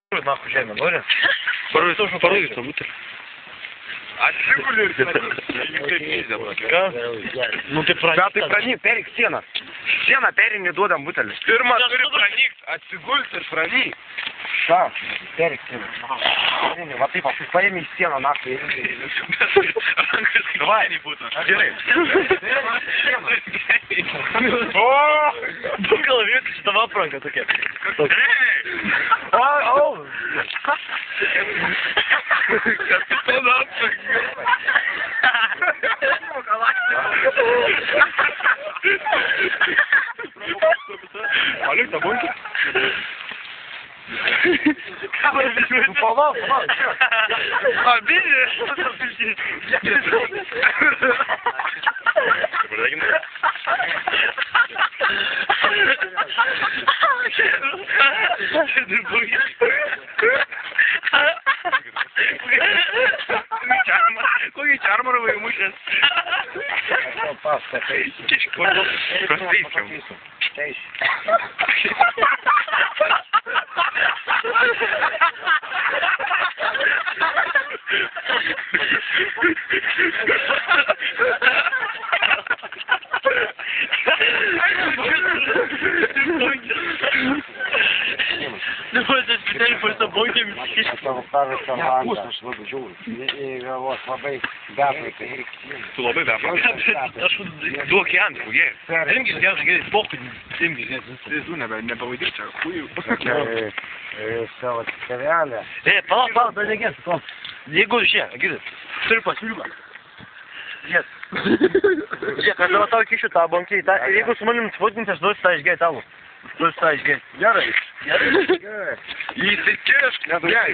Нахуй жемя, говорят? Порой, то бутыль. А ты гуляешь? Ну ты проник. Да ты проник, перек стена. Стена перек не додам бутыль. Фирма, ты проник, а цигуль проник. Да, перек стена. Вот ты пошли, пойми стена нахуй. Давай, не буду. Держи. О! В голове что вопроса такие. Олег, тобой? Ну, полно. А, видишь? Какой чармаровый ему сейчас? Ну вот здесь специально просто бонками. Вкусно, что вы жуете. И вот, слабый дапы. Слабый дапы. До океана, хуя. Деньги, я уже говорю, похуй, деньги. Не поводите, а хую. Все вот реально. Пала, дай агент, kom. Егор, ще, гиди. Сürpa. Yes. Ya kadar tabii ki şu tabanki ta Ego sumanın futbolun taş dost taş gel tamam. Dost taş gel. Ярый. Yarın. Если чеш, я.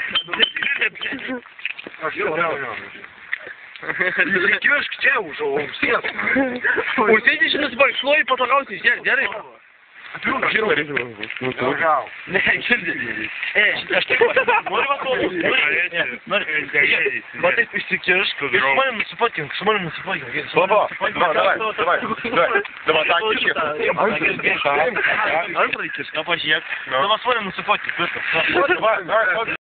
Если чеш, к тебе уже он все. Усидишь на большой и потолкался, yarın. Ne girdi? А что? Море вокруг. Вот это стикерс. Смотрим на сапогин, смотрим на сапогин. Слабо. Давай. Давай, Давай смотрим на сапогин. Давай.